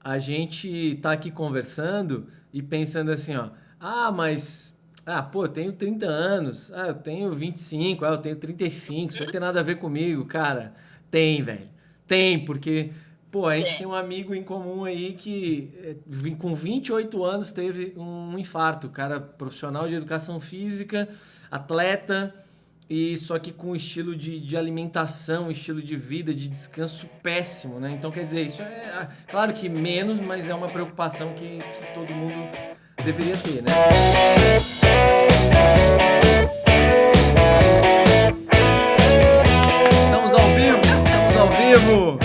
a gente tá aqui conversando e pensando assim, ó, pô, eu tenho 30 anos, eu tenho 25, eu tenho 35, isso não tem nada a ver comigo, cara. Tem, velho. Tem, porque, pô, a gente tem Tem. um amigo em comum aí que com 28 anos teve um infarto, cara, profissional de educação física, atleta, e só que com um estilo de alimentação, estilo de vida, de descanso péssimo, né? Então, quer dizer, isso é, claro que menos, mas é uma preocupação que todo mundo deveria ter, né? Estamos ao vivo, estamos ao vivo!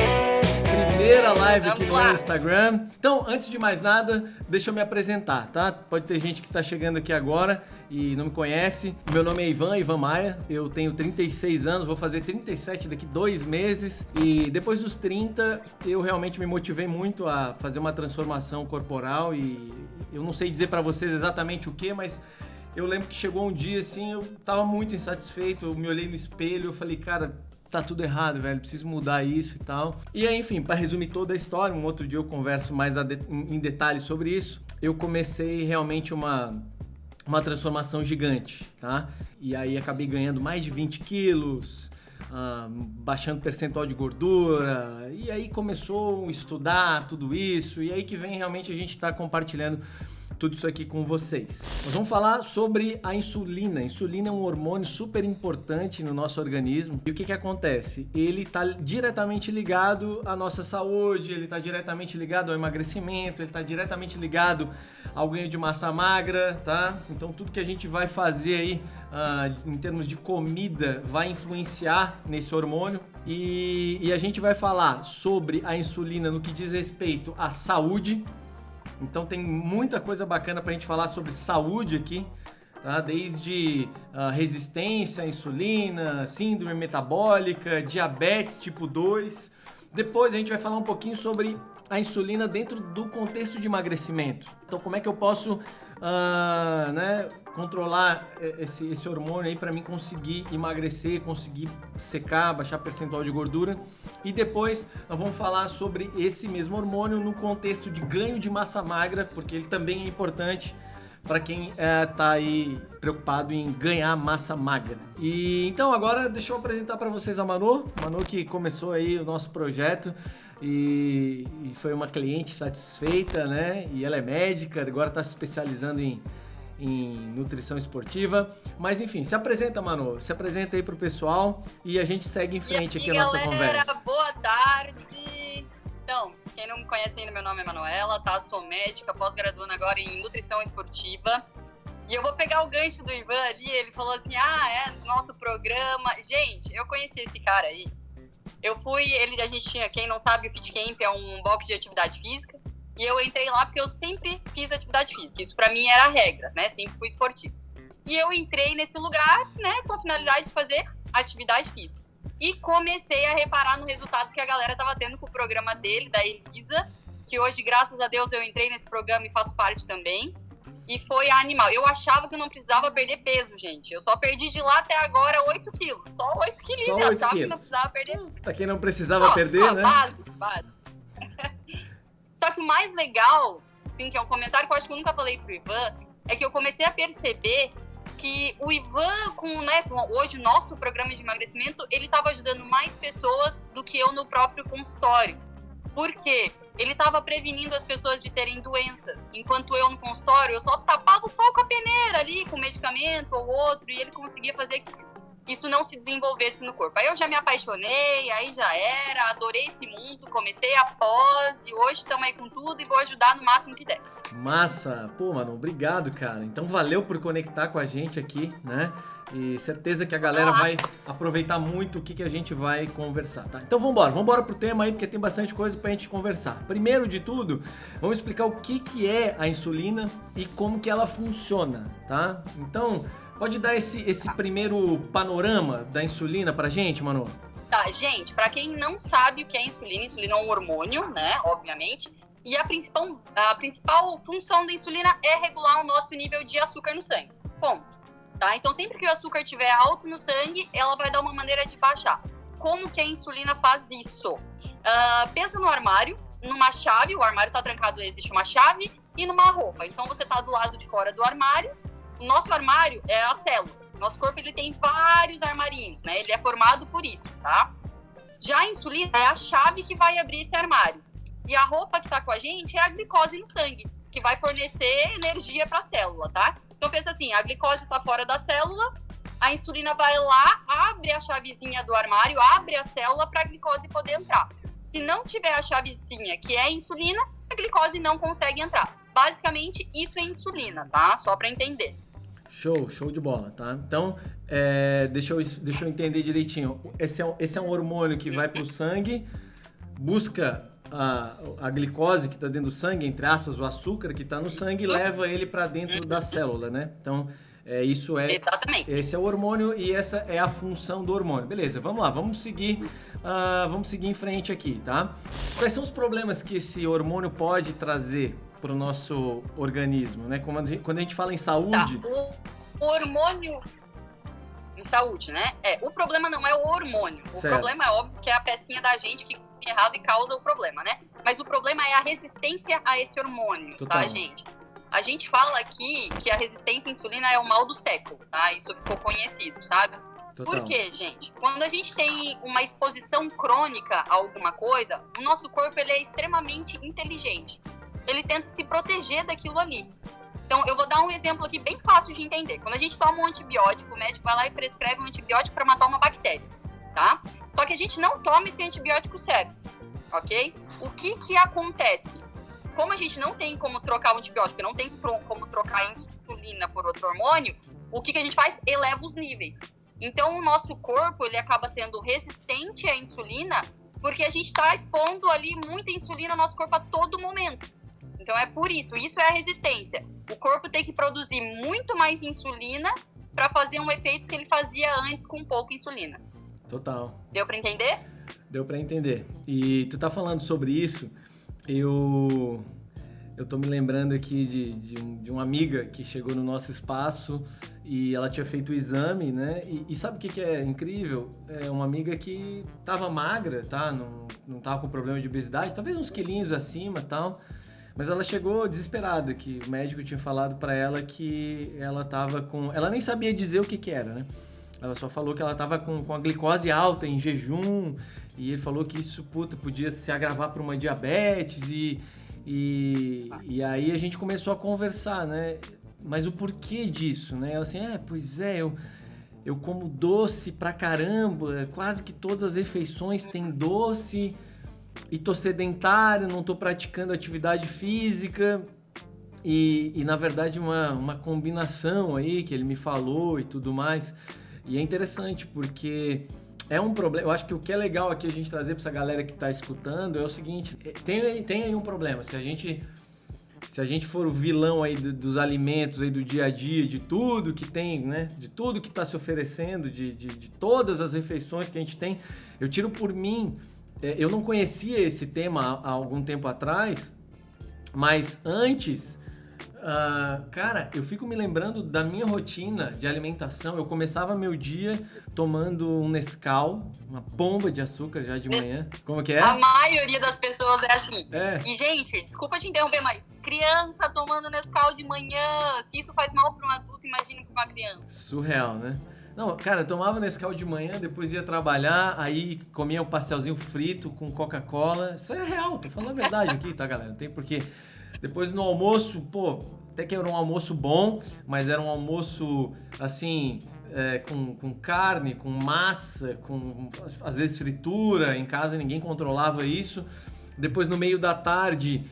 Primeira live aqui Vamos no meu lá. Instagram. Então, antes de mais nada, deixa eu me apresentar, tá? Pode ter gente que tá chegando aqui agora e não me conhece. Meu nome é Ivan Maia, eu tenho 36 anos, vou fazer 37 daqui 2 meses. E depois dos 30, eu realmente me motivei muito a fazer uma transformação corporal e eu não sei dizer pra vocês exatamente o que, mas eu lembro que chegou um dia assim, eu tava muito insatisfeito, eu me olhei no espelho, eu falei, cara, tá tudo errado, velho, preciso mudar isso e tal. E aí, enfim, para resumir toda a história, um outro dia eu converso mais em detalhes sobre isso, eu comecei realmente uma transformação gigante, tá? E aí acabei ganhando mais de 20 quilos, baixando percentual de gordura, e aí começou a estudar tudo isso, e aí que vem realmente a gente tá compartilhando tudo isso aqui com vocês. Nós vamos falar sobre a insulina. A insulina é um hormônio super importante no nosso organismo. E o que acontece? Ele está diretamente ligado à nossa saúde, ele está diretamente ligado ao emagrecimento, ele está diretamente ligado ao ganho de massa magra, tá? Então tudo que a gente vai fazer aí em termos de comida vai influenciar nesse hormônio. E a gente vai falar sobre a insulina no que diz respeito à saúde. Então tem muita coisa bacana pra gente falar sobre saúde aqui, tá? Desde resistência à insulina, síndrome metabólica, diabetes tipo 2. Depois a gente vai falar um pouquinho sobre a insulina dentro do contexto de emagrecimento. Então como é que eu posso controlar esse hormônio aí para mim conseguir emagrecer, conseguir secar, baixar percentual de gordura. E depois nós vamos falar sobre esse mesmo hormônio no contexto de ganho de massa magra, porque ele também é importante para quem tá aí preocupado em ganhar massa magra. E então agora deixa eu apresentar para vocês a Manu que começou aí o nosso projeto e foi uma cliente satisfeita, né? E ela é médica, agora está se especializando em nutrição esportiva. Mas enfim, se apresenta, Manu, se apresenta aí pro pessoal e a gente segue em frente aqui a nossa conversa. Boa tarde! Então, quem não me conhece ainda, meu nome é Manuela, tá? Sou médica, pós-graduando agora em nutrição esportiva. E eu vou pegar o gancho do Ivan ali, ele falou assim, nosso programa. Gente, eu conheci esse cara aí. A gente tinha, quem não sabe, o Fit Camp é um box de atividade física. E eu entrei lá porque eu sempre fiz atividade física. Isso pra mim era a regra, né? Sempre fui esportista. E eu entrei nesse lugar, né, com a finalidade de fazer atividade física. E comecei a reparar no resultado que a galera tava tendo com o programa dele, da Elisa, que hoje, graças a Deus, eu entrei nesse programa e faço parte também. E foi animal. Eu achava que eu não precisava perder peso, gente. Eu só perdi de lá até agora 8 quilos. Só 8 quilos. Eu achava que não precisava perder. Pra quem não precisava perder, né? Base. Só que o mais legal, assim, que é um comentário que eu acho que eu nunca falei pro Ivan, é que eu comecei a perceber que o Ivan, com hoje o nosso programa de emagrecimento, ele estava ajudando mais pessoas do que eu no próprio consultório. Por quê? Ele estava prevenindo as pessoas de terem doenças. Enquanto eu no consultório, eu só tapava o sol com a peneira ali, com medicamento ou outro, e ele conseguia fazer que isso não se desenvolvesse no corpo. Aí eu já me apaixonei, aí já era, adorei esse mundo, comecei a pós e hoje estamos aí com tudo e vou ajudar no máximo que der. Massa! Pô, mano, obrigado, cara. Então valeu por conectar com a gente aqui, né? E certeza que a galera vai aproveitar muito o que a gente vai conversar, tá? Então vambora pro tema aí, porque tem bastante coisa pra gente conversar. Primeiro de tudo, vamos explicar o que é a insulina e como que ela funciona, tá? Então, pode dar esse primeiro panorama da insulina pra gente, Manu? Tá, gente, pra quem não sabe o que é insulina é um hormônio, né, obviamente, e a principal função da insulina é regular o nosso nível de açúcar no sangue, ponto. Tá? Então, sempre que o açúcar estiver alto no sangue, ela vai dar uma maneira de baixar. Como que a insulina faz isso? Pensa no armário, numa chave, o armário tá trancado, existe uma chave e numa roupa. Então você tá do lado de fora do armário. O nosso armário é as células. Nosso corpo, ele tem vários armarinhos, né? Ele é formado por isso, tá? Já a insulina é a chave que vai abrir esse armário. E a roupa que tá com a gente é a glicose no sangue, que vai fornecer energia para a célula, tá? Então pensa assim, a glicose tá fora da célula, a insulina vai lá, abre a chavezinha do armário, abre a célula para a glicose poder entrar. Se não tiver a chavezinha, que é a insulina, a glicose não consegue entrar. Basicamente, isso é insulina, tá? Só para entender. Show de bola, tá? Então, deixa eu entender direitinho. Esse é um hormônio que vai pro sangue, busca a glicose que está dentro do sangue, entre aspas, o açúcar que está no sangue, e leva ele para dentro da célula, né? Então, Exatamente. Esse é o hormônio e essa é a função do hormônio. Beleza, vamos lá, vamos seguir em frente aqui, tá? Quais são os problemas que esse hormônio pode trazer para o nosso organismo, né? Quando a gente fala em saúde... Tá. O hormônio... Em saúde, né? O problema não é o hormônio. O problema é óbvio que é a pecinha da gente que errado e causa o problema, né? Mas o problema é a resistência a esse hormônio, Total. Tá, gente? A gente fala aqui que a resistência à insulina é o mal do século, tá? Isso ficou conhecido, sabe? Total. Por quê, gente? Quando a gente tem uma exposição crônica a alguma coisa, o nosso corpo, ele é extremamente inteligente. Ele tenta se proteger daquilo ali. Então, eu vou dar um exemplo aqui bem fácil de entender. Quando a gente toma um antibiótico, o médico vai lá e prescreve um antibiótico para matar uma bactéria, tá? Só que a gente não toma esse antibiótico certo, ok? O que acontece? Como a gente não tem como trocar o antibiótico, não tem como trocar a insulina por outro hormônio, o que a gente faz? Eleva os níveis. Então, o nosso corpo, ele acaba sendo resistente à insulina, porque a gente está expondo ali muita insulina no nosso corpo a todo momento. Então, é por isso é a resistência. O corpo tem que produzir muito mais insulina para fazer um efeito que ele fazia antes com pouca insulina. Total. Deu para entender? Deu para entender. E tu tá falando sobre isso, eu tô me lembrando aqui de uma amiga que chegou no nosso espaço e ela tinha feito o exame, né? E sabe o que é incrível? É uma amiga que tava magra, tá? Não tava com problema de obesidade, talvez uns quilinhos acima e tal. Mas ela chegou desesperada, que o médico tinha falado pra ela que ela tava com... Ela nem sabia dizer o que era, né? Ela só falou que ela tava com a glicose alta, em jejum, e ele falou que isso, podia se agravar para uma diabetes, e aí a gente começou a conversar, né? Mas o porquê disso, né? Ela assim, pois é, eu como doce pra caramba, quase que todas as refeições têm doce, e tô sedentário, não tô praticando atividade física, e na verdade uma combinação aí que ele me falou e tudo mais. E é interessante porque é um problema. Eu acho que o que é legal aqui a gente trazer para essa galera que está escutando é o seguinte: tem aí um problema. Se a gente for o vilão aí dos alimentos aí do dia a dia, de tudo que tem, né? De tudo que está se oferecendo, de todas as refeições que a gente tem, eu tiro por mim. Eu não conhecia esse tema há algum tempo atrás, mas antes. Cara, eu fico me lembrando da minha rotina de alimentação. Eu começava meu dia tomando um Nescau, uma bomba de açúcar já de manhã. Como que é? A maioria das pessoas é assim. E, gente, desculpa te interromper, mas criança tomando Nescau de manhã, se isso faz mal para um adulto, imagina para uma criança. Surreal, né? Não, cara, eu tomava Nescau de manhã, depois ia trabalhar, aí comia um pastelzinho frito com Coca-Cola. Isso é real, tô falando a verdade aqui, tá, galera? Não tem porquê. Depois no almoço, até que era um almoço bom, mas era um almoço, assim, com carne, com massa, com, às vezes, fritura. Em casa ninguém controlava isso. Depois, no meio da tarde,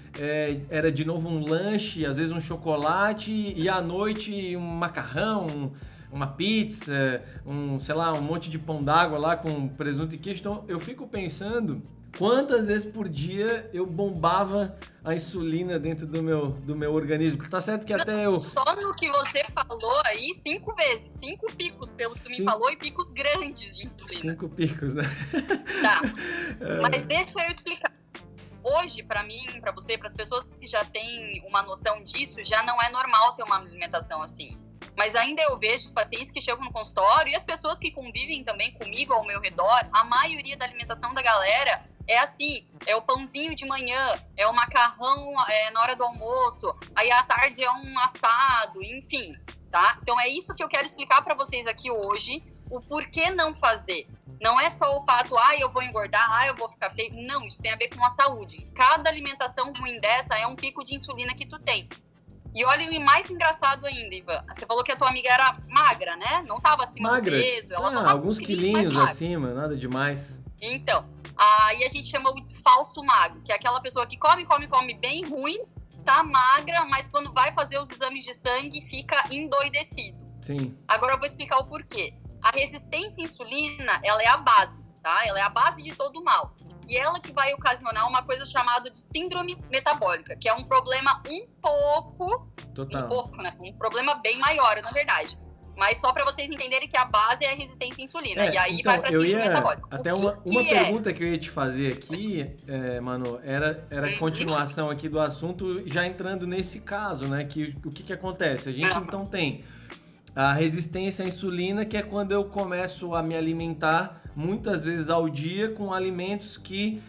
era de novo um lanche, às vezes um chocolate, e à noite um macarrão, uma pizza, um monte de pão d'água lá com presunto e queijo. Então, eu fico pensando quantas vezes por dia eu bombava a insulina dentro do meu organismo. Porque tá certo que até eu... Só no que você falou aí, 5 vezes, 5 picos, pelo que tu me falou, e picos grandes de insulina. 5 picos, né? Tá, mas deixa eu explicar. Hoje, pra mim, pra você, pras pessoas que já têm uma noção disso, já não é normal ter uma alimentação assim. Mas ainda eu vejo os pacientes que chegam no consultório e as pessoas que convivem também comigo ao meu redor, a maioria da alimentação da galera É assim, é o pãozinho de manhã, é o macarrão na hora do almoço, aí à tarde é um assado, enfim, tá? Então é isso que eu quero explicar para vocês aqui hoje, o porquê não fazer. Não é só o fato, eu vou engordar, eu vou ficar feio. Não, isso tem a ver com a saúde. Cada alimentação ruim dessa é um pico de insulina que tu tem. E olha o mais engraçado ainda, Ivan. Você falou que a tua amiga era magra, né? Não tava acima do peso. Ela só tava alguns quilinhos acima, nada demais. Então, aí a gente chama o falso magro, que é aquela pessoa que come bem ruim, tá magra, mas quando vai fazer os exames de sangue fica endoidecido. Sim. Agora eu vou explicar o porquê. A resistência à insulina, ela é a base, tá? Ela é a base de todo o mal. E ela que vai ocasionar uma coisa chamada de síndrome metabólica, que é um problema um pouco, né? Um problema bem maior, na verdade. Mas só para vocês entenderem que a base é a resistência à insulina. E aí vai para síndrome metabólica. Até uma pergunta que eu ia te fazer aqui, Manu, era continuação aqui do assunto, já entrando nesse caso, né? O que acontece? A gente então tem a resistência à insulina, que é quando eu começo a me alimentar muitas vezes ao dia com alimentos que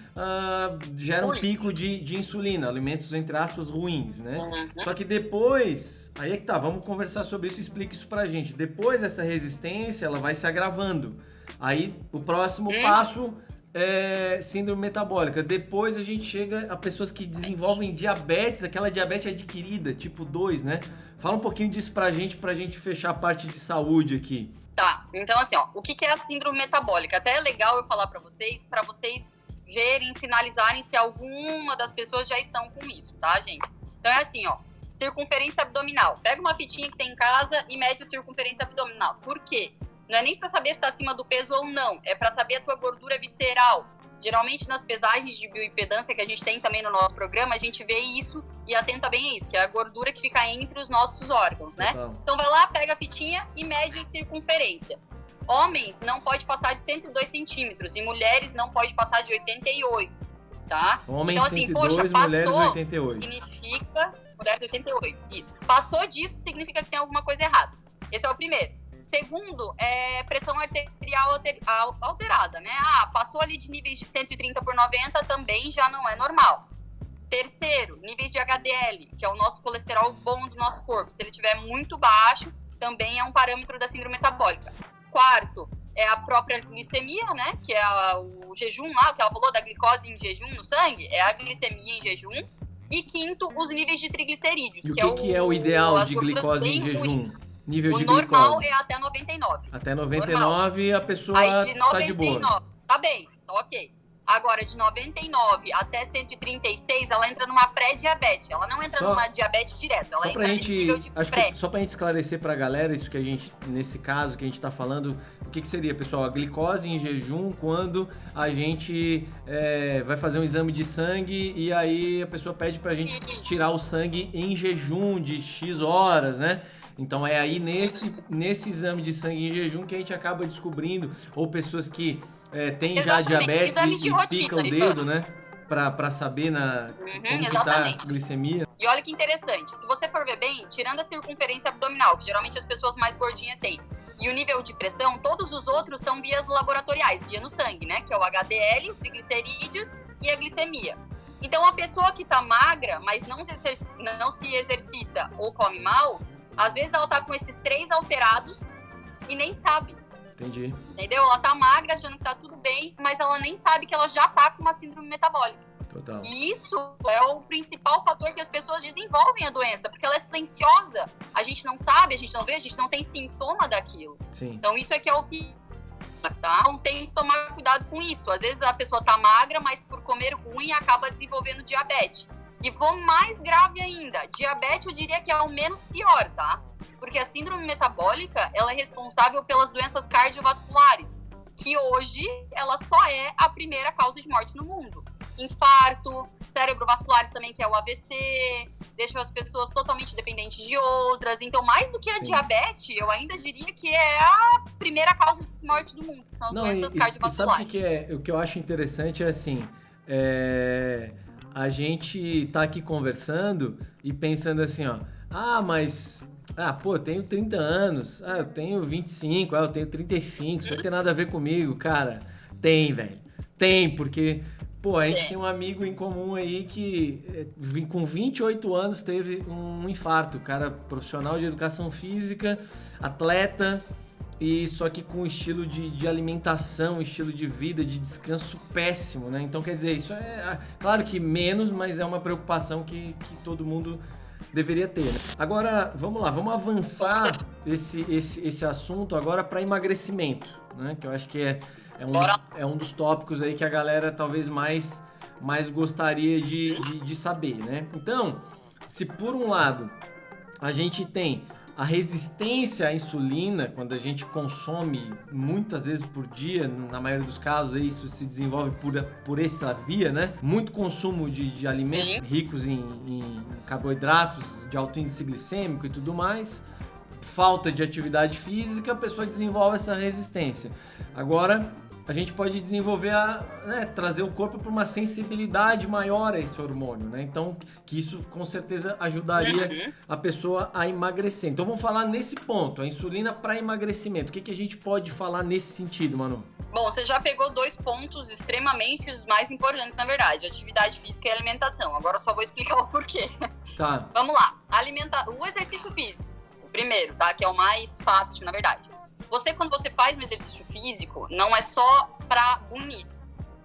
geram pico de insulina, alimentos, entre aspas, ruins, né? Só que depois, aí é que tá, vamos conversar sobre isso, explica isso pra gente. Depois essa resistência, ela vai se agravando. Aí o próximo passo é síndrome metabólica. Depois a gente chega a pessoas que desenvolvem diabetes, aquela diabetes adquirida, tipo 2, né? Fala um pouquinho disso pra gente fechar a parte de saúde aqui. Tá, então assim, o que é a síndrome metabólica? Até é legal eu falar pra vocês verem, sinalizarem se alguma das pessoas já estão com isso, tá, gente? Então é assim, circunferência abdominal. Pega uma fitinha que tem em casa e mede a circunferência abdominal. Por quê? Não é nem pra saber se tá acima do peso ou não, é pra saber a tua gordura visceral. Geralmente nas pesagens de bioimpedância que a gente tem também no nosso programa, a gente vê isso e atenta bem a isso, que é a gordura que fica entre os nossos órgãos, né? Então vai lá, pega a fitinha e mede a circunferência. Homens não pode passar de 102 centímetros e mulheres não pode passar de 88, tá? Homens então, assim, 102, mulheres 88. Significa... Mulheres 88, isso. Passou disso, significa que tem alguma coisa errada. Esse é o primeiro. Segundo, pressão arterial alterada, né? Passou ali de níveis de 130 por 90, também já não é normal. Terceiro, níveis de HDL, que é o nosso colesterol bom do nosso corpo. Se ele estiver muito baixo, também é um parâmetro da síndrome metabólica. Quarto, é a própria glicemia, né? Que é o jejum lá, que ela falou da glicose em jejum no sangue, é a glicemia em jejum. E quinto, os níveis de triglicerídeos. E o que é o ideal de glicose em jejum? Nível de normal glicose. É até 99. Até 99 normal. A pessoa aí de 99, tá de boa. Tá bem, tá ok. Agora, de 99 até 136, ela entra numa pré-diabetes. Ela não entra numa diabetes direta. Ela entra nesse nível de pré. Só pra gente esclarecer pra galera, isso que a gente, nesse caso que a gente tá falando, o que seria, pessoal? A glicose em jejum, quando a gente vai fazer um exame de sangue e aí a pessoa pede pra gente tirar o sangue em jejum de X horas, né? Então é aí nesse exame de sangue em jejum que a gente acaba descobrindo, ou pessoas que têm já diabetes e pica o dedo, né? Pra saber como que tá a glicemia. E olha que interessante, se você for ver bem, tirando a circunferência abdominal, que geralmente as pessoas mais gordinhas têm, e o nível de pressão, todos os outros são vias laboratoriais, via no sangue, né? Que é o HDL, os triglicerídeos e a glicemia. Então a pessoa que tá magra, mas não se exercita ou come mal, às vezes ela tá com esses 3 alterados e nem sabe. Entendi. Entendeu? Ela tá magra, achando que tá tudo bem, mas ela nem sabe que ela já tá com uma síndrome metabólica. Total. E isso é o principal fator que as pessoas desenvolvem a doença, porque ela é silenciosa. A gente não sabe, a gente não vê, a gente não tem sintoma daquilo. Sim. Então isso é que é o que... Tá? Então tem que tomar cuidado com isso. Às vezes a pessoa tá magra, mas por comer ruim acaba desenvolvendo diabetes. E vou mais grave ainda, diabetes eu diria que é o menos pior, tá? Porque a síndrome metabólica, ela é responsável pelas doenças cardiovasculares, que hoje ela só é a primeira causa de morte no mundo. Infarto, cerebrovasculares também, que é o AVC, deixam as pessoas totalmente dependentes de outras. Então, mais do que a diabetes, eu ainda diria que é a primeira causa de morte do mundo, que são as doenças cardiovasculares. Sabe o que eu acho interessante é assim, a gente tá aqui conversando e pensando assim, eu tenho 30 anos, eu tenho 25, eu tenho 35, isso não tem nada a ver comigo, cara. Tem, velho. Tem, porque Pô, a gente tem um amigo em comum aí que com 28 anos teve um infarto. O cara profissional de educação física, atleta, e só que com estilo de alimentação, estilo de vida, de descanso péssimo, né? Então, quer dizer, isso é claro que menos, mas é uma preocupação que todo mundo deveria ter, né? Agora, vamos lá, vamos avançar esse assunto agora para emagrecimento, né? Que eu acho que é um dos tópicos aí que a galera talvez mais gostaria de saber, né? Então, se por um lado a gente tem a resistência à insulina, quando a gente consome muitas vezes por dia, na maioria dos casos isso se desenvolve por essa via, né? Muito consumo de alimentos ricos em carboidratos, de alto índice glicêmico e tudo mais, falta de atividade física, a pessoa desenvolve essa resistência. Agora, a gente pode desenvolver, trazer o corpo para uma sensibilidade maior a esse hormônio, né? Então, que isso com certeza ajudaria a pessoa a emagrecer. Então, vamos falar nesse ponto, a insulina para emagrecimento. O que a gente pode falar nesse sentido, Manu? Bom, você já pegou 2 pontos extremamente os mais importantes, na verdade, atividade física e alimentação. Agora eu só vou explicar o porquê. Tá. Vamos lá, o exercício físico, o primeiro, tá? Que é o mais fácil, na verdade. Quando você faz um exercício físico, não é só pra bonito.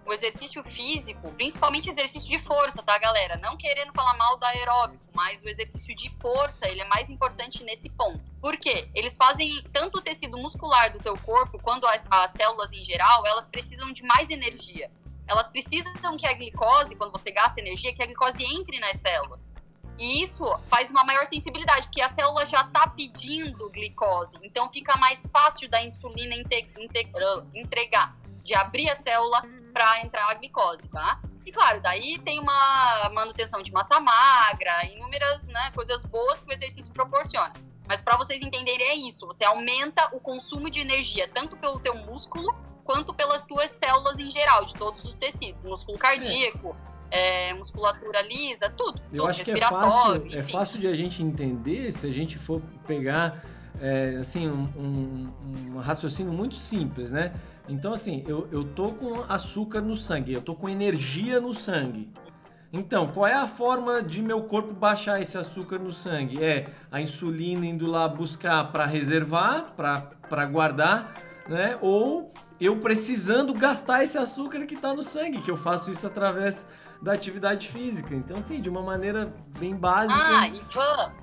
O exercício físico, principalmente exercício de força, tá, galera? Não querendo falar mal da aeróbico, mas o exercício de força, ele é mais importante nesse ponto. Por quê? Eles fazem tanto o tecido muscular do teu corpo, quanto as células em geral, elas precisam de mais energia. Elas precisam que a glicose, quando você gasta energia, que a glicose entre nas células. E isso faz uma maior sensibilidade, porque a célula já está pedindo glicose. Então fica mais fácil da insulina entregar, de abrir a célula para entrar a glicose, tá? E claro, daí tem uma manutenção de massa magra, inúmeras, né, coisas boas que o exercício proporciona. Mas para vocês entenderem é isso, você aumenta o consumo de energia, tanto pelo teu músculo, quanto pelas tuas células em geral, de todos os tecidos, músculo cardíaco, musculatura lisa, tudo. Eu acho que é fácil de a gente entender se a gente for pegar assim, um raciocínio muito simples, né? Então, assim, eu tô com açúcar no sangue, eu tô com energia no sangue. Então, qual é a forma de meu corpo baixar esse açúcar no sangue? É a insulina indo lá buscar para reservar, para guardar, né? Ou eu precisando gastar esse açúcar que tá no sangue, que eu faço isso através da atividade física. Então, assim, de uma maneira bem básica. Ivan,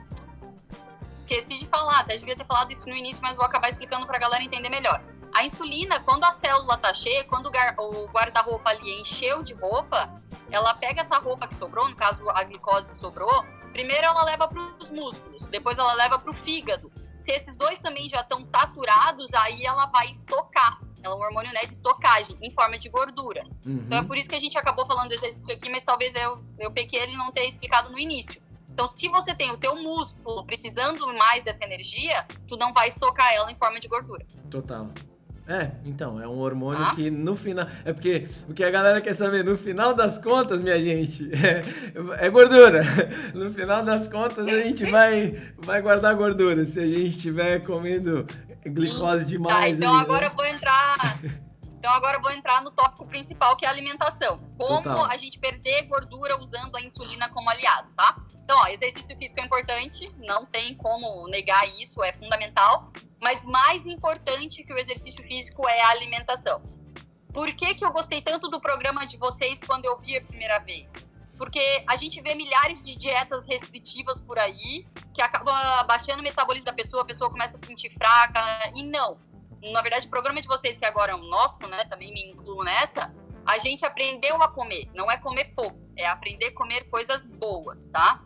esqueci de falar, até devia ter falado isso no início, mas vou acabar explicando pra galera entender melhor. A insulina, quando a célula tá cheia, quando o guarda-roupa ali encheu de roupa, ela pega essa roupa que sobrou, no caso a glicose que sobrou, primeiro ela leva pros músculos, depois ela leva pro fígado. Se esses dois também já estão saturados, aí ela vai estocar. Ela é um hormônio, né, de estocagem, em forma de gordura. Então é por isso que a gente acabou falando do exercício aqui, mas talvez eu pequei ele não ter explicado no início. Então, se você tem o teu músculo precisando mais dessa energia, tu não vai estocar ela em forma de gordura. Total. Então, é um hormônio que no final... É porque o que a galera quer saber, no final das contas, minha gente, é gordura. No final das contas, a gente vai guardar gordura se a gente estiver comendo glicose demais. Então, agora eu vou entrar... Então agora eu vou entrar no tópico principal, que é a alimentação. Como a gente perder gordura usando a insulina como aliado, tá? Então, exercício físico é importante, não tem como negar isso, é fundamental. Mas mais importante que o exercício físico é a alimentação. Por que eu gostei tanto do programa de vocês quando eu vi a primeira vez? Porque a gente vê milhares de dietas restritivas por aí, que acaba baixando o metabolismo da pessoa, a pessoa começa a se sentir fraca, e não. Na verdade, o programa de vocês, que agora é o nosso, né, também me incluo nessa, a gente aprendeu a comer, não é comer pouco, é aprender a comer coisas boas, tá?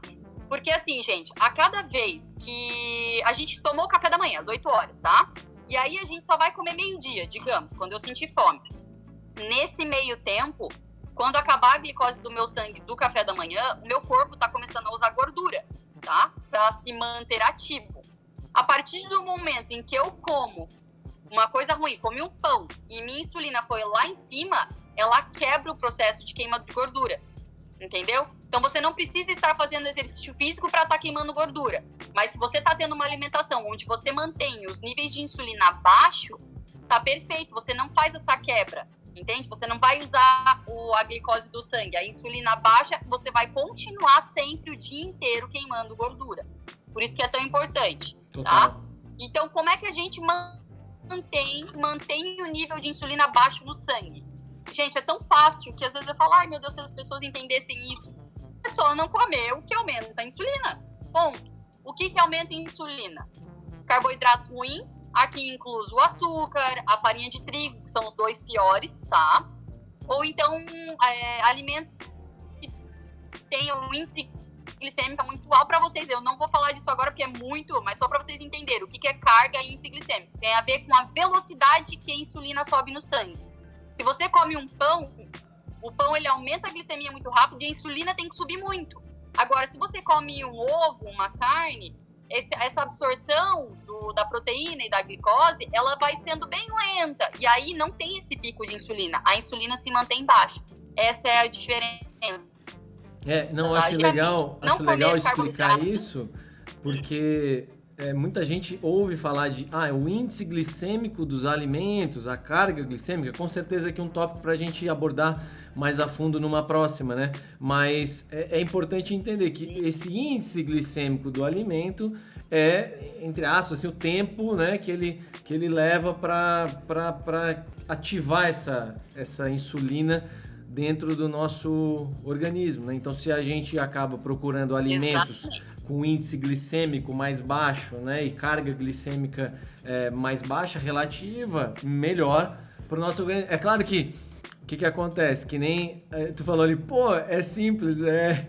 Porque assim, gente, a cada vez que a gente tomou café da manhã, às 8 horas, tá? E aí a gente só vai comer meio-dia, digamos, quando eu sentir fome. Nesse meio tempo, quando acabar a glicose do meu sangue do café da manhã, o meu corpo tá começando a usar gordura, tá? Pra se manter ativo. A partir do momento em que eu como uma coisa ruim, comi um pão e minha insulina foi lá em cima, ela quebra o processo de queima de gordura, entendeu? Então você não precisa estar fazendo exercício físico para estar queimando gordura, mas se você está tendo uma alimentação onde você mantém os níveis de insulina baixo, tá perfeito, você não faz essa quebra, entende? Você não vai usar a glicose do sangue, a insulina baixa, você vai continuar sempre o dia inteiro queimando gordura. Por isso que é tão importante, Total. tá? Então, como é que a gente mantém o nível de insulina baixo no sangue? Gente, é tão fácil que às vezes eu falo, ai meu Deus, se as pessoas entendessem isso, é só não comer o que aumenta a insulina. Ponto. O que aumenta a insulina? Carboidratos ruins, aqui incluso o açúcar, a farinha de trigo, que são os 2 piores, tá? Ou então alimentos que tenham um índice glicêmico muito alto para vocês. Eu não vou falar disso agora porque é muito, mas só para vocês entenderem o que é carga e índice glicêmico. Tem a ver com a velocidade que a insulina sobe no sangue. Se você come um pão, o pão ele aumenta a glicemia muito rápido e a insulina tem que subir muito. Agora, se você come um ovo, uma carne, essa absorção da proteína e da glicose, ela vai sendo bem lenta. E aí não tem esse pico de insulina. A insulina se mantém baixa. Essa é a diferença. Não, acho legal explicar isso, porque muita gente ouve falar de o índice glicêmico dos alimentos, a carga glicêmica, com certeza que é um tópico para a gente abordar mais a fundo numa próxima, né? Mas é importante entender que esse índice glicêmico do alimento é, entre aspas, assim, o tempo, né, que ele leva para ativar essa insulina dentro do nosso organismo, né? Então, se a gente acaba procurando alimentos com índice glicêmico mais baixo, né, e carga glicêmica mais baixa, relativa, melhor para o nosso organismo. É claro que o que acontece? Que nem tu falou ali, pô, é simples, é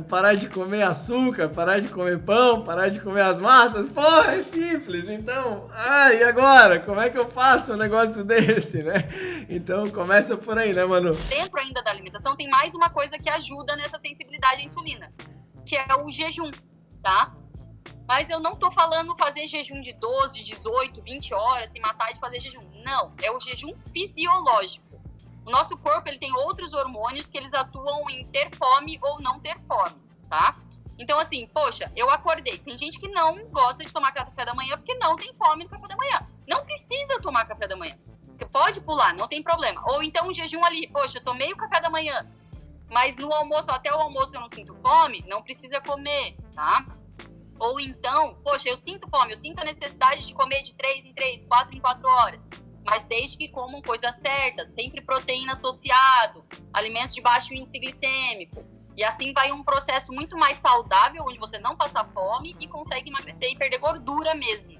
parar de comer açúcar, parar de comer pão, parar de comer as massas, pô, é simples. Então, e agora? Como é que eu faço um negócio desse, né? Então, começa por aí, né, Manu? Dentro ainda da alimentação, tem mais uma coisa que ajuda nessa sensibilidade à insulina, que é o jejum, tá? Mas eu não tô falando fazer jejum de 12, 18, 20 horas, se matar de fazer jejum. Não, é o jejum fisiológico. O nosso corpo ele tem outros hormônios que eles atuam em ter fome ou não ter fome, tá? Então, assim, poxa, eu acordei. Tem gente que não gosta de tomar café da manhã porque não tem fome no café da manhã. Não precisa tomar café da manhã. Você pode pular, não tem problema. Ou então um jejum ali, poxa, eu tomei o café da manhã, mas no almoço, até o almoço eu não sinto fome, não precisa comer, tá? Ou então, poxa, eu sinto fome, eu sinto a necessidade de comer de 3 em 3, 4 em 4 horas. Mas desde que comam coisa certa, sempre proteína associado, alimentos de baixo índice glicêmico. E assim vai um processo muito mais saudável, onde você não passa fome e consegue emagrecer e perder gordura mesmo.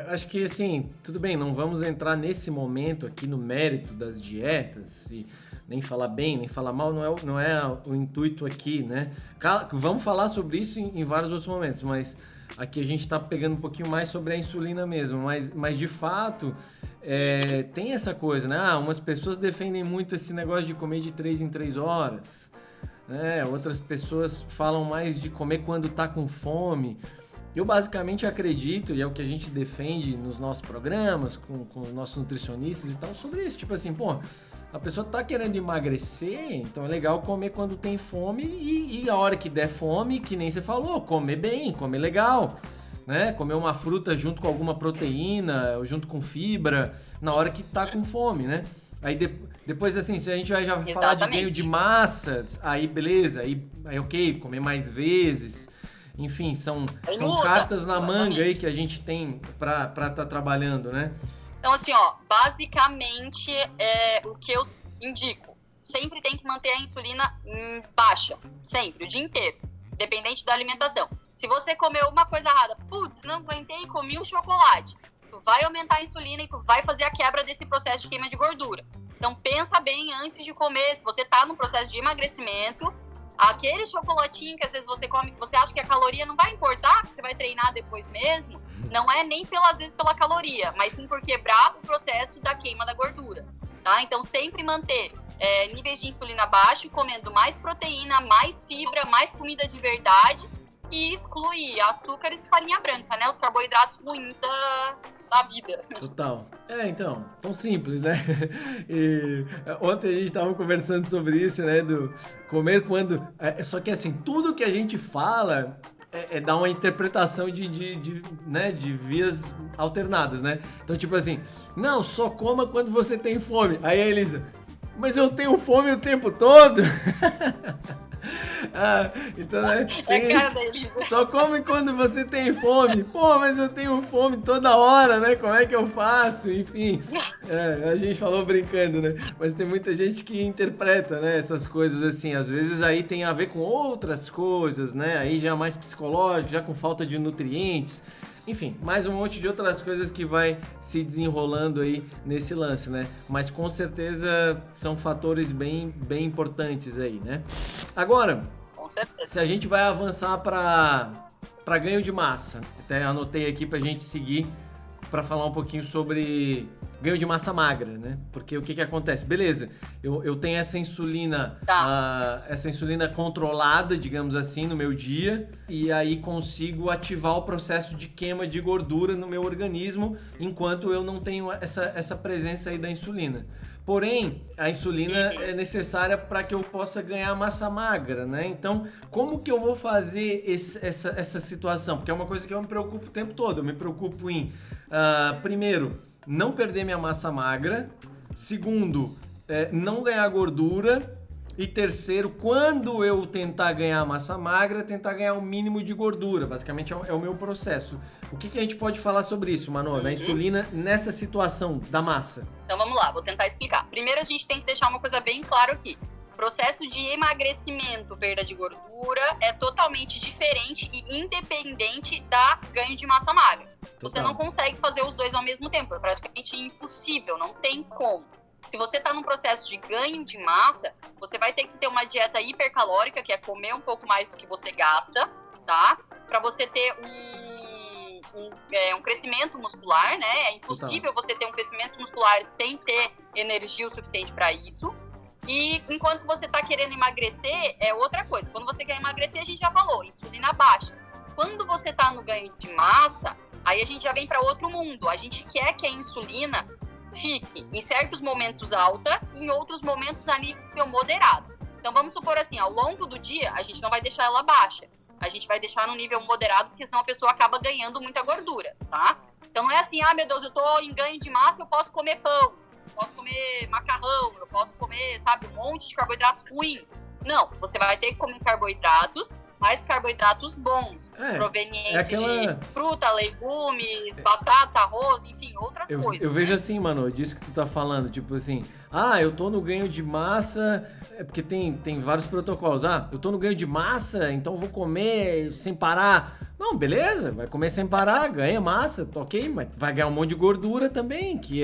Acho que assim, tudo bem, não vamos entrar nesse momento aqui no mérito das dietas, e nem falar bem, nem falar mal, não é o intuito aqui, né? Vamos falar sobre isso em vários outros momentos, mas aqui a gente está pegando um pouquinho mais sobre a insulina mesmo, mas de fato... tem essa coisa, né? Umas pessoas defendem muito esse negócio de comer de 3 em 3 horas, né? Outras pessoas falam mais de comer quando tá com fome. Eu basicamente acredito, e é o que a gente defende nos nossos programas, com os nossos nutricionistas e tal, sobre isso. Tipo assim, pô, a pessoa tá querendo emagrecer, então é legal comer quando tem fome e a hora que der fome, que nem você falou, comer bem, comer legal. Né? Comer uma fruta junto com alguma proteína, ou junto com fibra, na hora que tá com fome, né? Aí depois, assim, se a gente vai já falar de ganho de massa, aí beleza, aí ok, comer mais vezes. Enfim, são cartas na manga aí que a gente tem pra tá trabalhando, né? Então, assim, basicamente, o que eu indico, sempre tem que manter a insulina baixa, sempre, o dia inteiro, independente da alimentação. Se você comeu uma coisa errada, putz, não aguentei e comi um chocolate, tu vai aumentar a insulina e tu vai fazer a quebra desse processo de queima de gordura. Então pensa bem antes de comer, se você tá num processo de emagrecimento, aquele chocolatinho que às vezes você come, que você acha que a caloria não vai importar, porque você vai treinar depois mesmo, não é nem às vezes pela caloria, mas sim por quebrar o processo da queima da gordura, tá? Então sempre manter níveis de insulina baixo, comendo mais proteína, mais fibra, mais comida de verdade, e exclui açúcares e farinha branca, né? Os carboidratos ruins da vida. Total. Então, tão simples, né? E ontem a gente tava conversando sobre isso, né? Do comer quando... só que assim, tudo que a gente fala dar uma interpretação né, de vias alternadas, né? Então, tipo assim, não, só coma quando você tem fome. Aí a Elisa, mas eu tenho fome o tempo todo? Então, né, tem isso. Só come quando você tem fome. Pô, mas eu tenho fome toda hora, né? Como é que eu faço? Enfim, a gente falou brincando, né? Mas tem muita gente que interpreta, né, essas coisas assim. Às vezes aí tem a ver com outras coisas, né? Aí já mais psicológico, já com falta de nutrientes. Enfim, mais um monte de outras coisas que vai se desenrolando aí nesse lance, né? Mas com certeza são fatores bem importantes aí, né? Agora, se a gente vai avançar para ganho de massa, até anotei aqui pra gente seguir para falar um pouquinho sobre ganho de massa magra, né? Porque o que acontece? Beleza, eu tenho essa insulina controlada, digamos assim, no meu dia, e aí consigo ativar o processo de queima de gordura no meu organismo, enquanto eu não tenho essa presença aí da insulina. Porém, a insulina é necessária para que eu possa ganhar massa magra, né? Então, como que eu vou fazer essa situação? Porque é uma coisa que eu me preocupo o tempo todo. Eu me preocupo em, primeiro, não perder minha massa magra. Segundo, não ganhar gordura. E terceiro, quando eu tentar ganhar massa magra, tentar ganhar o mínimo de gordura. Basicamente é o meu processo. O que a gente pode falar sobre isso, Manu? Da insulina nessa situação da massa? Então vamos lá, vou tentar explicar. Primeiro a gente tem que deixar uma coisa bem clara aqui. O processo de emagrecimento, perda de gordura, é totalmente diferente e independente da ganho de massa magra. Total. Você não consegue fazer os dois ao mesmo tempo, é praticamente impossível, não tem como. Se você está num processo de ganho de massa, você vai ter que ter uma dieta hipercalórica, que é comer um pouco mais do que você gasta, tá? Para você ter um crescimento muscular, né? É impossível você ter um crescimento muscular sem ter energia o suficiente para isso. E enquanto você está querendo emagrecer, é outra coisa. Quando você quer emagrecer, a gente já falou, insulina baixa. Quando você está no ganho de massa, aí a gente já vem para outro mundo. A gente quer que a insulina fique em certos momentos alta e em outros momentos a nível moderado. Então vamos supor assim, ao longo do dia a gente não vai deixar ela baixa, a gente vai deixar no nível moderado, porque senão a pessoa acaba ganhando muita gordura, tá? Então não é assim, meu Deus, eu tô em ganho de massa, eu posso comer pão, eu posso comer macarrão, eu posso comer, sabe, um monte de carboidratos ruins. Não, você vai ter que comer carboidratos, mas carboidratos bons, provenientes de fruta, legumes, batata, arroz, enfim, outras coisas. Eu vejo assim, mano, disso que tu tá falando, tipo assim, eu tô no ganho de massa, porque tem vários protocolos, eu tô no ganho de massa, então eu vou comer sem parar. Não, beleza, vai comer sem parar, ganha massa, ok, mas vai ganhar um monte de gordura também, que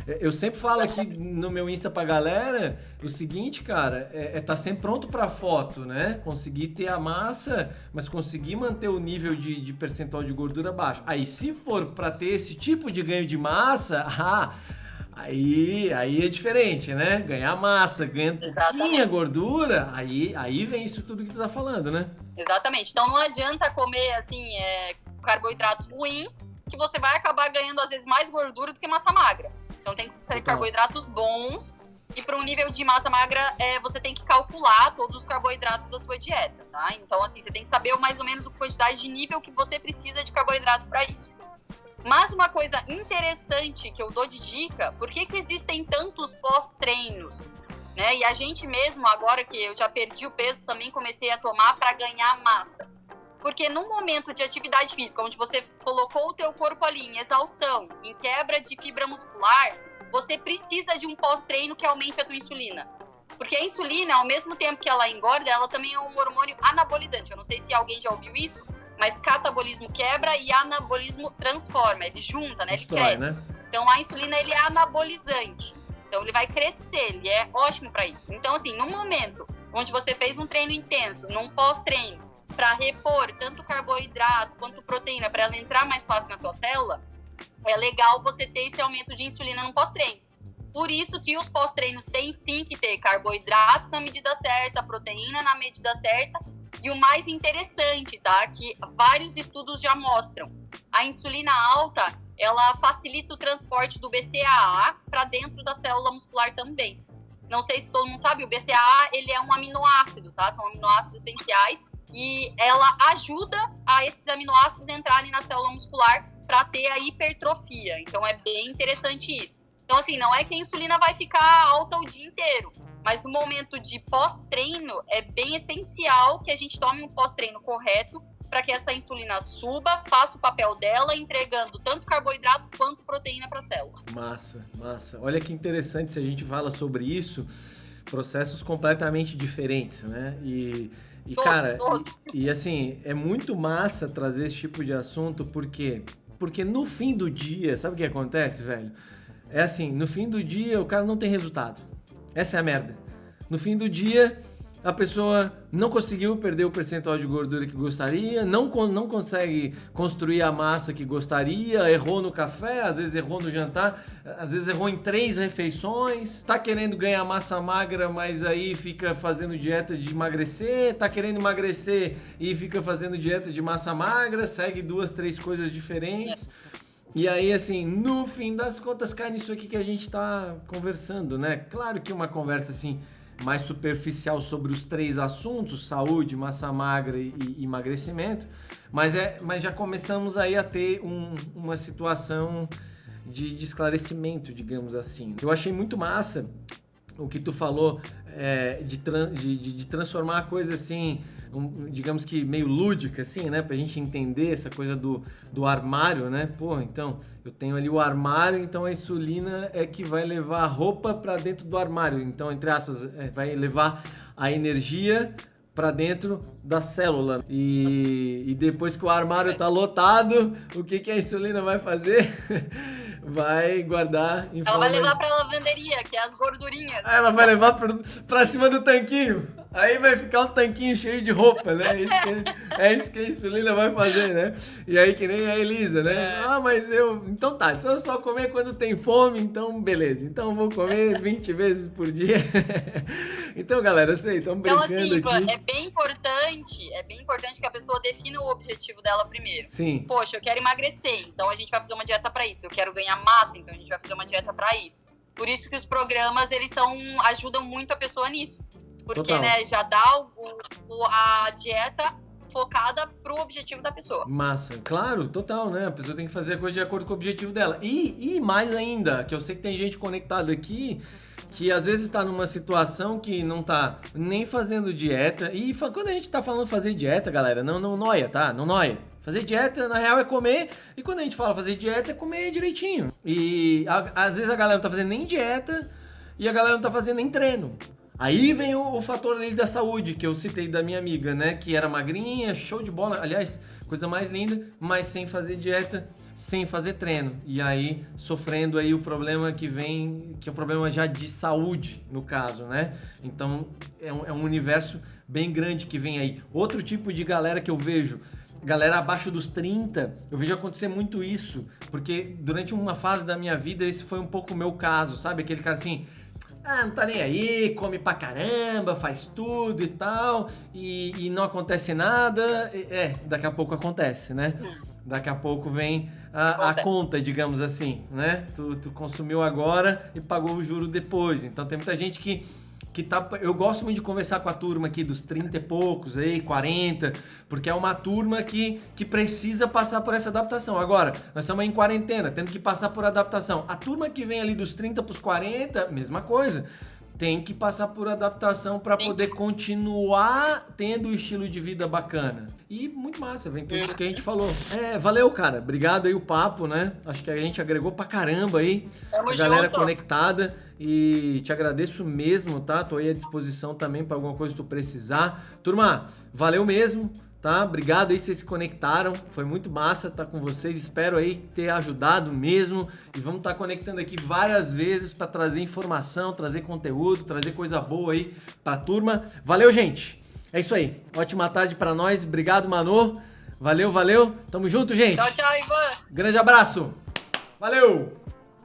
eu sempre falo aqui no meu Insta pra galera, o seguinte, cara, tá sempre pronto pra foto, né? Conseguir ter a massa, mas conseguir manter o nível de percentual de gordura baixo. Aí, se for pra ter esse tipo de ganho de massa, aí é diferente, né? Ganhar massa, ganhando pouquinha gordura, aí vem isso tudo que tu tá falando, né? Exatamente. Então não adianta comer, assim, carboidratos ruins, que você vai acabar ganhando, às vezes, mais gordura do que massa magra. Então tem que ser carboidratos bons, e para um nível de massa magra, você tem que calcular todos os carboidratos da sua dieta, tá? Então, assim, você tem que saber mais ou menos a quantidade de nível que você precisa de carboidrato para isso. Mas uma coisa interessante que eu dou de dica, por que existem tantos pós-treinos? Né? E a gente mesmo, agora que eu já perdi o peso, também comecei a tomar para ganhar massa. Porque num momento de atividade física, onde você colocou o teu corpo ali em exaustão, em quebra de fibra muscular, você precisa de um pós-treino que aumente a tua insulina. Porque a insulina, ao mesmo tempo que ela engorda, ela também é um hormônio anabolizante. Eu não sei se alguém já ouviu isso, mas catabolismo quebra e anabolismo transforma. Ele junta, né? Ele cresce. Né? Então a insulina, ele é anabolizante. Então ele vai crescer, ele é ótimo para isso. Então assim, num momento onde você fez um treino intenso, num pós-treino, para repor tanto carboidrato quanto proteína, para ela entrar mais fácil na tua célula, é legal você ter esse aumento de insulina no pós-treino. Por isso que os pós-treinos têm sim que ter carboidratos na medida certa, proteína na medida certa, e o mais interessante, tá? Que vários estudos já mostram. A insulina alta, ela facilita o transporte do BCAA para dentro da célula muscular também. Não sei se todo mundo sabe, o BCAA, ele é um aminoácido, tá? São aminoácidos essenciais e ela ajuda a esses aminoácidos entrarem na célula muscular para ter a hipertrofia. Então é bem interessante isso. Então assim, não é que a insulina vai ficar alta o dia inteiro, mas no momento de pós-treino é bem essencial que a gente tome um pós-treino correto para que essa insulina suba, faça o papel dela, entregando tanto carboidrato quanto proteína para a célula. Massa, massa. Olha que interessante se a gente fala sobre isso, processos completamente diferentes, né? E cara, e assim, é muito massa trazer esse tipo de assunto, porque no fim do dia, sabe o que acontece, velho? É assim, no fim do dia o cara não tem resultado. Essa é a merda. No fim do dia, a pessoa não conseguiu perder o percentual de gordura que gostaria, não consegue construir a massa que gostaria, errou no café, às vezes errou no jantar, às vezes errou em 3 refeições, tá querendo ganhar massa magra, mas aí fica fazendo dieta de emagrecer, tá querendo emagrecer e fica fazendo dieta de massa magra, segue 2, 3 coisas diferentes. E aí, assim, no fim das contas, cai nisso aqui que a gente tá conversando, né? Claro que uma conversa, assim, mais superficial sobre os 3 assuntos, saúde, massa magra e emagrecimento, mas já começamos aí a ter uma situação de esclarecimento, digamos assim. Eu achei muito massa o que tu falou de transformar a coisa assim, digamos que meio lúdica, assim, né? Pra gente entender essa coisa do armário, né? Pô, então, eu tenho ali o armário, então a insulina é que vai levar a roupa pra dentro do armário. Então, entre aspas, vai levar a energia pra dentro da célula. E depois que o armário tá lotado, o que a insulina vai fazer? Vai guardar em Ela vai levar pra lavanderia, que é as gordurinhas. Ela vai levar pra cima do tanquinho. Aí vai ficar um tanquinho cheio de roupa, né? É isso que a insulina vai fazer, né? E aí que nem a Elisa, né? Ah, mas então tá, então eu só comer quando tem fome, então beleza. Então eu vou comer 20 vezes por dia. Então, galera, eu sei, estamos brincando então, assim, aqui. Ivan, é bem importante que a pessoa defina o objetivo dela primeiro. Sim. Poxa, eu quero emagrecer, então a gente vai fazer uma dieta pra isso. Eu quero ganhar massa, então a gente vai fazer uma dieta pra isso. Por isso que os programas, eles ajudam muito a pessoa nisso. Porque, Total. né, já dá a dieta focada pro objetivo da pessoa. Massa, claro, total, né? A pessoa tem que fazer a coisa de acordo com o objetivo dela. E mais ainda, que eu sei que tem gente conectada aqui que às vezes está numa situação que não tá nem fazendo dieta. E quando a gente tá falando fazer dieta, galera, não noia, tá? Não noia. Fazer dieta, na real, é comer. E quando a gente fala fazer dieta, é comer direitinho. E às vezes a galera não tá fazendo nem dieta e a galera não tá fazendo nem treino. Aí vem o fator ali da saúde, que eu citei da minha amiga, né? Que era magrinha, show de bola. Aliás, coisa mais linda, mas sem fazer dieta, sem fazer treino. E aí, sofrendo aí o problema que vem, que é um problema já de saúde, no caso, né? Então, é um universo bem grande que vem aí. Outro tipo de galera que eu vejo, galera abaixo dos 30, eu vejo acontecer muito isso. Porque durante uma fase da minha vida, esse foi um pouco o meu caso, sabe? Aquele cara assim... não tá nem aí, come pra caramba, faz tudo e tal, e não acontece nada. Daqui a pouco acontece, né? Daqui a pouco vem a conta, digamos assim, né? Tu consumiu agora e pagou o juro depois. Então tem muita gente que tá... Eu gosto muito de conversar com a turma aqui dos 30 e poucos, aí, 40, porque é uma turma que precisa passar por essa adaptação. Agora, nós estamos em quarentena, tendo que passar por adaptação. A turma que vem ali dos 30 pros 40, mesma coisa. Tem que passar por adaptação para poder continuar tendo o estilo de vida bacana. E muito massa, vem tudo isso que a gente falou. Valeu, cara. Obrigado aí o papo, né? Acho que a gente agregou pra caramba aí. Tamo a galera junto. Conectada. E te agradeço mesmo, tá? Tô aí à disposição também para alguma coisa que tu precisar. Turma, valeu mesmo. Tá? Obrigado aí, vocês se conectaram, foi muito massa estar com vocês, espero aí ter ajudado mesmo e vamos estar conectando aqui várias vezes para trazer informação, trazer conteúdo, trazer coisa boa aí pra turma. Valeu, gente! É isso aí, ótima tarde para nós, obrigado, Manu, valeu, tamo junto, gente! Tchau, Ivan! Grande abraço, valeu!